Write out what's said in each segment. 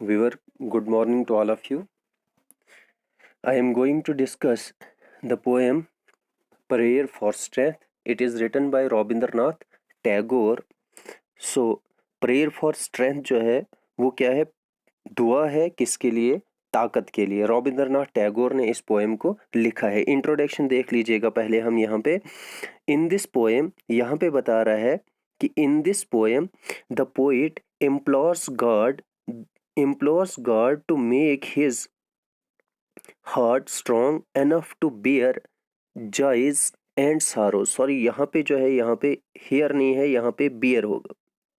Viewer, good morning to all of you. I am going to discuss the poem Prayer for Strength. It is written by Rabindranath Tagore. So, Prayer for Strength जो है वो क्या है? दुआ है किसके लिए? ताकत के लिए। रविंद्रनाथ टैगोर ने इस पोएम को लिखा है। इंट्रोडक्शन देख लीजिएगा पहले हम यहाँ पे। इन दिस पोएम, यहाँ पे बता रहा है कि in this poem the poet implores God to make his heart strong enough to bear joys and sorrows. Sorry, यहाँ पे जो है, यहाँ पे हेयर नहीं है, यहाँ पे बियर होगा।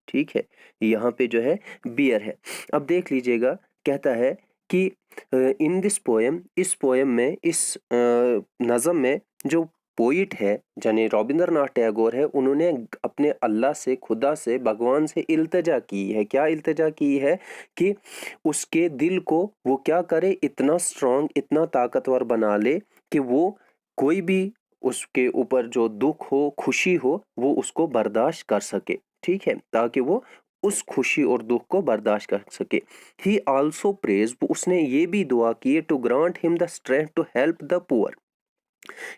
ठीक है, यहाँ पे जो है बियर है। अब देख लीजिएगा, कहता है कि इन दिस पोएम, इस पोएम में, इस नज़म में जो पोइट है यानी रविंद्रनाथ टैगोर है, उन्होंने अपने अल्लाह से, खुदा से, भगवान से इल्तिजा की है। क्या इल्तिजा की है? कि उसके दिल को वो क्या करे, इतना स्ट्रांग, इतना ताकतवर बना ले कि वो कोई भी उसके ऊपर जो दुख हो, खुशी हो, वो उसको बर्दाश्त कर सके। ठीक है, ताकि वो उस खुशी और दुख को बर्दाश्त कर सके। ही ऑल्सो प्रेज, उसने ये भी दुआ की to grant him the strength to help the poor,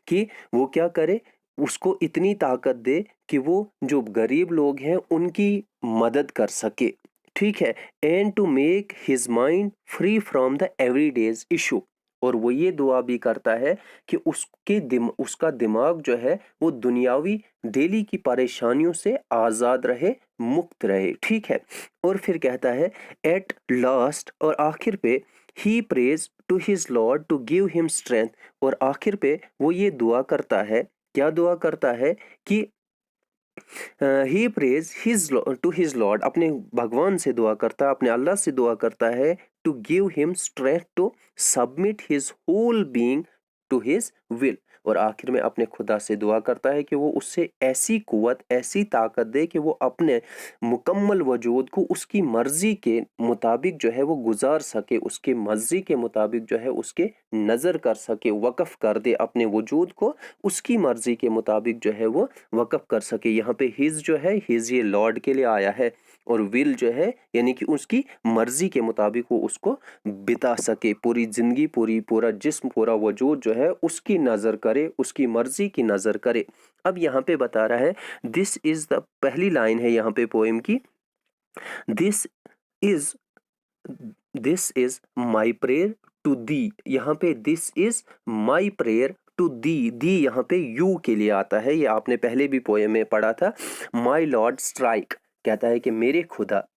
कि वो क्या करे, उसको इतनी ताकत दे कि वो जो गरीब लोग हैं उनकी मदद कर सके। ठीक है, and to make his mind free from the everydays issue, और वो ये दुआ भी करता है कि उसका दिमाग जो है वो दुनियावी डेली की परेशानियों से आज़ाद रहे, मुक्त रहे। ठीक है, और फिर कहता है एट लास्ट, और आखिर पे ही praise to his lord to give him strength, और आखिर पे वो ये दुआ करता है, क्या दुआ करता है कि ही प्रेज टू हिज लॉर्ड, अपने भगवान से दुआ करता है, अपने अल्लाह से दुआ करता है to give him strength to submit his whole being to his will, और आखिर में अपने खुदा से दुआ करता है कि वो उससे ऐसी कुव्वत, ऐसी ताकत दे कि वो अपने मुकम्मल वजूद को उसकी मर्जी के मुताबिक जो है वो गुजार सके, उसके मर्जी के मुताबिक जो है उसके नज़र कर सके, वक़फ़ कर दे अपने वजूद को, उसकी मर्जी के मुताबिक जो है वो वक़फ़ कर सके। यहाँ पे हिज जो है, हिज ये लॉर्ड के लिए आया है, और विल जो है यानी कि उसकी मर्जी के मुताबिक वो उसको बिता सके, पूरी ज़िंदगी, पूरा जिस्म, पूरा वजूद जो है उसकी नज़र करे, उसकी मर्जी की नज़र करे। अब यहाँ पे बता रहा है, दिस इज़ द, पहली लाइन है यहाँ पे पोएम की, this is this is my prayer to thee. यहाँ पे this is my prayer to thee यहाँ पे यू के लिए आता है, ये आपने पहले भी पोएम में पढ़ा था। माई लॉर्ड स्ट्राइक, कहता है कि मेरे खुदा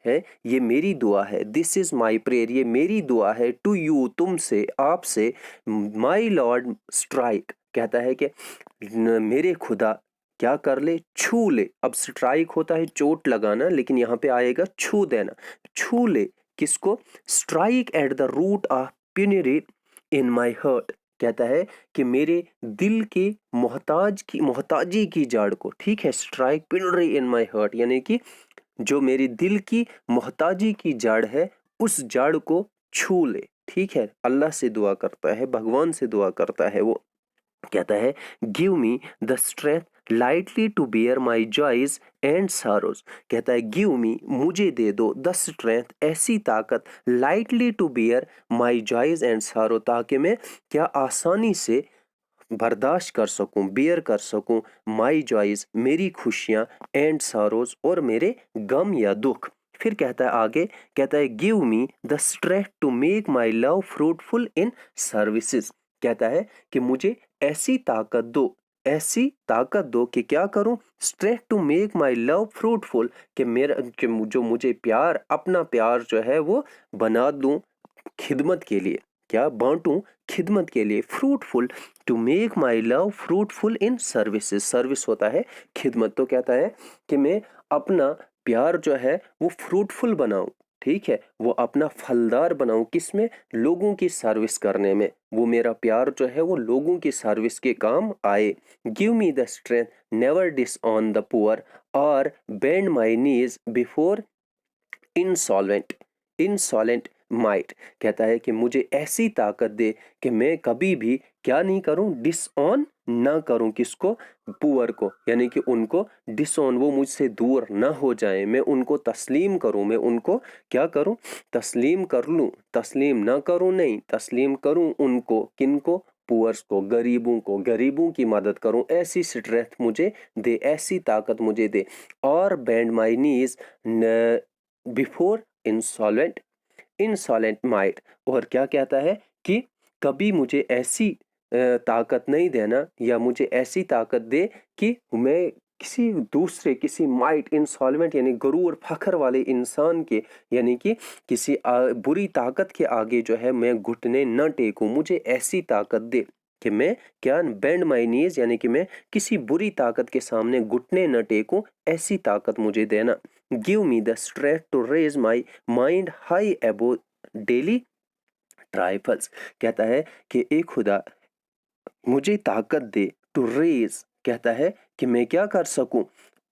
है, ये मेरी दुआ है। दिस इज माई प्रेयर, ये मेरी दुआ है, टू यू, तुमसे, आपसे। माई लॉर्ड स्ट्राइक, कहता है कि मेरे खुदा क्या कर ले, छू ले। अब स्ट्राइक होता है चोट लगाना, लेकिन यहाँ पे आएगा छू देना, छू ले किसको? Strike at the root of penury in my heart, कहता है कि मेरे दिल के मोहताजी की जड़ को। ठीक है, स्ट्राइक पिनरी इन माई हर्ट यानी कि जो मेरी दिल की मोहताजी की जड़ है, उस जड़ को छू ले। ठीक है, अल्लाह से दुआ करता है, भगवान से दुआ करता है। वो कहता है give me the strength lightly to bear my joys and sorrows, कहता है गिव मी, मुझे दे दो, द स्ट्रेंथ, ऐसी ताकत, lightly to bear my joys and sorrow, ताकि मैं क्या आसानी से बर्दाश्त कर सकूं, बियर कर सकूं, माई जॉयज, मेरी खुशियां, एंड सारोज, और मेरे गम या दुख। फिर कहता है आगे, कहता है give me the strength to make my love fruitful in services, कहता है कि मुझे ऐसी ताकत दो, ऐसी ताकत दो कि क्या करूं, strength to make my love fruitful, कि मेरा, कि जो मुझे प्यार, अपना प्यार जो है वो बना दूं खिदमत के लिए, क्या बांटूं, खिदमत के लिए। Fruitful, to make my love fruitful in services, service होता है खिदमत, तो कहता है कि मैं अपना प्यार जो है वो फ्रूटफुल बनाऊं। ठीक है, वो अपना फलदार बनाऊं, किसमें? लोगों की सर्विस करने में, वो मेरा प्यार जो है वो लोगों की सर्विस के काम आए। Give me the strength never डिसऑन the poor और बेंड माई नीज बिफोर इंसॉलेंट माइट, कहता है कि मुझे ऐसी ताकत दे कि मैं कभी भी क्या नहीं करूं, डिसऑन ना करूं किसको, पुअर को, यानी कि उनको डिसऑन, वो मुझसे दूर ना हो जाए, मैं उनको तस्लीम करूं, मैं उनको क्या करूं, तस्लीम कर लूं, तस्लीम ना करूं नहीं, तस्लीम करूं उनको, किनको, पुअर्स को, गरीबों को, गरीबों की मदद करूं, ऐसी स्ट्रेंथ मुझे दे, ऐसी ताकत मुझे दे। और बेंड माई नीज बिफोर इंसॉल्वेंट इंसॉलेंट माइट, और क्या कहता है कि कभी मुझे ऐसी ताकत नहीं देना, या मुझे ऐसी ताकत दे कि मैं किसी दूसरे, किसी माइट, इंसॉल्वेंट यानी गरूर फखर वाले इंसान के, यानी कि किसी बुरी ताकत के आगे जो है मैं घुटने न टेकूं, मुझे ऐसी ताकत दे कि मैं क्या, बेंड माई नीज, यानी कि मैं किसी बुरी ताकत के सामने घुटने न टेकूं, ऐसी ताकत मुझे देना। Give me the strength to raise my mind high above daily trifles, कहता है कि ए खुदा मुझे ताकत दे, टू रेज, कहता है कि मैं क्या कर सकूं,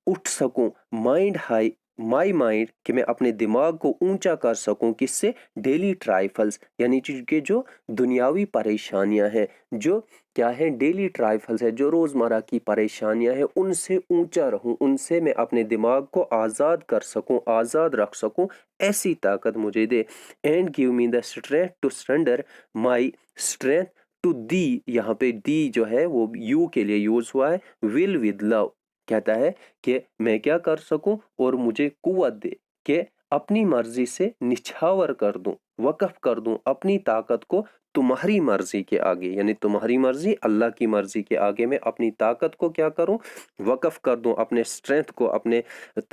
उठ सकूं, माइंड हाई, माई माइंड, कि मैं अपने दिमाग को ऊंचा कर सकूं, किससे, डेली ट्राइफल्स, यानी कि जो दुनियावी परेशानियां हैं, जो क्या है, डेली ट्राइफल्स है, जो रोजमर्रा की परेशानियां हैं, उनसे ऊंचा रहूं, उनसे मैं अपने दिमाग को आज़ाद कर सकूं, आज़ाद रख सकूं, ऐसी ताकत मुझे दे। And give me the strength to surrender my strength to thee, यहाँ पे दी जो है वो यू के लिए यूज हुआ है, विल विद लव, कहता है कि मैं क्या कर सकूं, और मुझे कुव्वत दे कि अपनी मर्जी से निछावर कर दूं, वक्फ कर दूं अपनी ताकत को तुम्हारी मर्जी के आगे, यानी तुम्हारी मर्जी, अल्लाह की मर्जी के आगे मैं अपनी ताकत को क्या करूं, वक्फ कर दूं, अपने स्ट्रेंथ को, अपने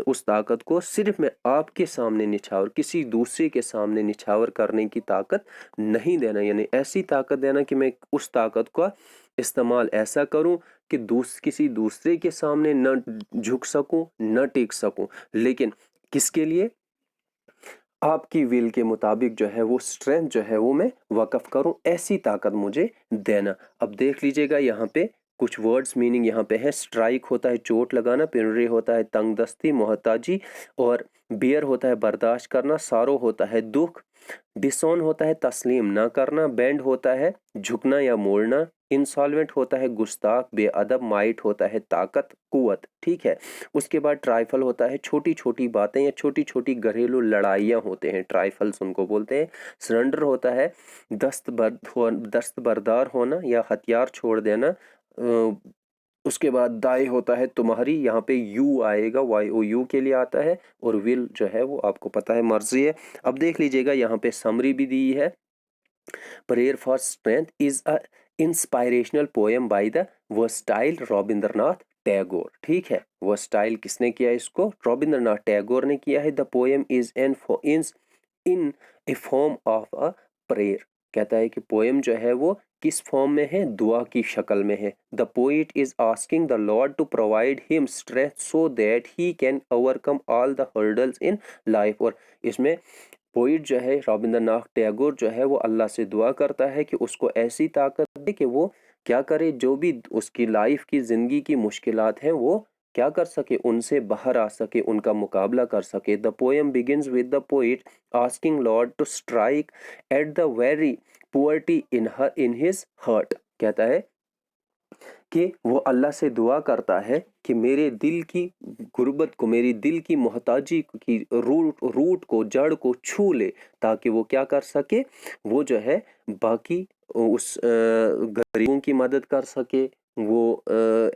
उस ताकत को सिर्फ मैं आपके सामने निछावर, किसी दूसरे के सामने निछावर करने की ताकत नहीं देना, यानी ऐसी ताकत देना कि मैं उस ताकत का इस्तेमाल ऐसा करूं कि किसी दूसरे के सामने न झुक सकूं, न टिक सकूं, लेकिन किसके लिए, आपकी विल के मुताबिक जो है वो स्ट्रेंथ जो है वो मैं वक्फ करूं, ऐसी ताकत मुझे देना। अब देख लीजिएगा यहाँ पे कुछ वर्ड्स मीनिंग यहाँ पे है। स्ट्राइक होता है चोट लगाना, पिनरी होता है तंगदस्ती, मोहताजी, और बियर होता है बर्दाश्त करना, सारो होता है दुख, डिसऑन होता है तस्लीम ना करना, बेंड होता है झुकना या मोड़ना, इंसॉल्वेंट होता है गुस्ताख बेअदब, माइट होता है ताकत कुवत, ठीक है। उसके बाद ट्राइफल होता है छोटी छोटी बातें या छोटी छोटी घरेलू लड़ाइयाँ होते हैं, ट्राइफल्स उनको बोलते हैं। सरेंडर होता है दस्तबरदार होना या हथियार छोड़ देना। उसके बाद दाई होता है तुम्हारी, यहाँ पे यू आएगा, वाई ओ यू के लिए आता है, और विल जो है वो आपको पता है मर्जी है। अब देख लीजिएगा यहाँ पे समरी भी दी है। Prayer for strength is a inspirational poem by the versatile Rabindranath Tagore, ठीक है। वर्सटाइल किसने किया, इसको रविंद्रनाथ टैगोर ने किया है। The poem is in A form of a prayer, कहता है कि पोएम जो है वो किस फॉर्म में है, दुआ की शक्ल में है। The poet is asking the lord to provide him strength so that he can overcome all the hurdles in life, और इसमें पोइट जो है रविंद्रनाथ टैगोर जो है वो अल्लाह से दुआ करता है कि उसको ऐसी ताकत दे कि वो क्या करे, जो भी उसकी लाइफ की ज़िंदगी की मुश्किलात हैं वो क्या कर सके, उनसे बाहर आ सके, उनका मुकाबला कर सके। The poem begins with the poet asking lord to strike at the very poverty in his heart, कहता है कि वो अल्लाह से दुआ करता है कि मेरे दिल की गुर्बत को, मेरी दिल की मोहताजी की रूट को, जड़ को छू ले, ताकि वो क्या कर सके, वो जो है बाकी उस गरीबों की मदद कर सके, वो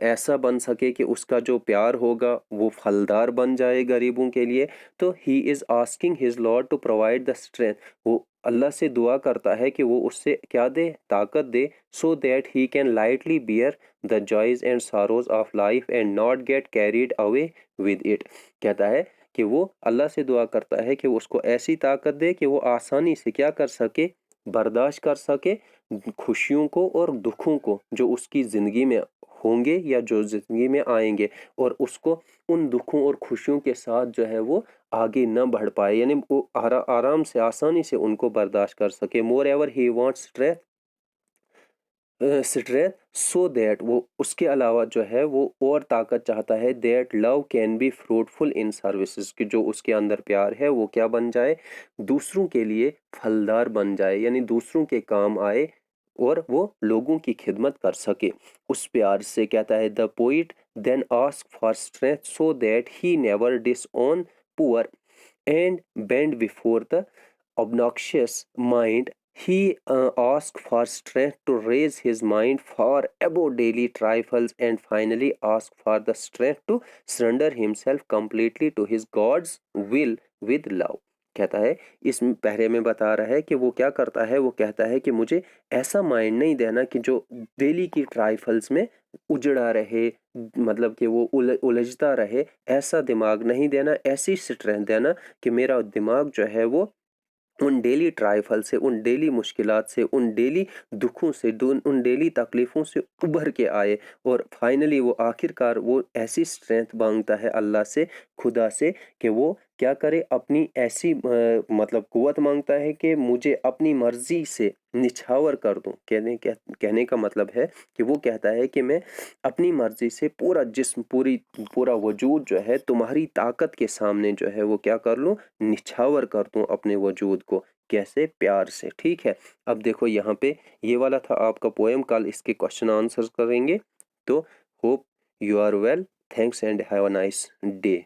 ऐसा बन सके कि उसका जो प्यार होगा वो फलदार बन जाए गरीबों के लिए। तो he is asking his lord to provide the strength, वो अल्लाह से दुआ करता है कि वो उससे क्या दे, ताकत दे, so that he can lightly bear the joys and sorrows of life and not get carried away with it, कहता है कि वो अल्लाह से दुआ करता है कि वो उसको ऐसी ताकत दे कि वो आसानी से क्या कर सके, बर्दाश्त कर सके खुशियों को और दुखों को जो उसकी ज़िंदगी में होंगे या जो ज़िंदगी में आएंगे, और उसको उन दुखों और खुशियों के साथ जो है वो आगे न बढ़ पाए, यानी वो आराम से आसानी से उनको बर्दाश्त कर सके। Moreover he wants strength so that, वो उसके अलावा जो है वो और ताकत चाहता है, that love can be fruitful in services, कि जो उसके अंदर प्यार है वो क्या बन जाए, दूसरों के लिए फलदार बन जाए, यानी दूसरों के काम आए, اور وہ لوگوں کی خدمت کر سکے۔ اس پیار سے کہتا ہے the poet then ask for strength so that he never disown poor and bend before the obnoxious mind. He asked for strength to raise his mind far above daily trifles and finally asked for the strength to surrender himself completely to his God's will with love. کہتا ہے اس پہرے میں بتا رہا ہے کہ وہ کیا کرتا ہے، وہ کہتا ہے کہ مجھے ایسا مائنڈ نہیں دینا کہ جو ڈیلی کی ٹرائفلز میں اجڑا رہے، مطلب کہ وہ الجھتا رہے، ایسا دماغ نہیں دینا، ایسی اسٹرینتھ دینا کہ میرا دماغ جو ہے وہ ان ڈیلی ٹرائفل سے، ان ڈیلی مشکلات سے، ان ڈیلی دکھوں سے، ان ڈیلی تکلیفوں سے ابھر کے آئے، اور فائنلی وہ آخر کار وہ ایسی اسٹرینتھ مانگتا ہے اللہ سے، خدا سے، کہ وہ کیا کرے، اپنی ایسی مطلب قوت مانگتا ہے کہ مجھے اپنی مرضی سے نچھاور کر دوں۔ کہنے کا مطلب ہے کہ وہ کہتا ہے کہ میں اپنی مرضی سے پورا جسم، پورا وجود جو ہے تمہاری طاقت کے سامنے جو ہے وہ کیا کر لوں، نچھاور کر دوں اپنے وجود کو۔ کیسے؟ پیار سے۔ ٹھیک ہے، اب دیکھو یہاں پہ یہ والا تھا آپ کا پوئم، کل اس کے کوشچن آنسر کریں گے۔ تو hope you are well, thanks and have a nice day.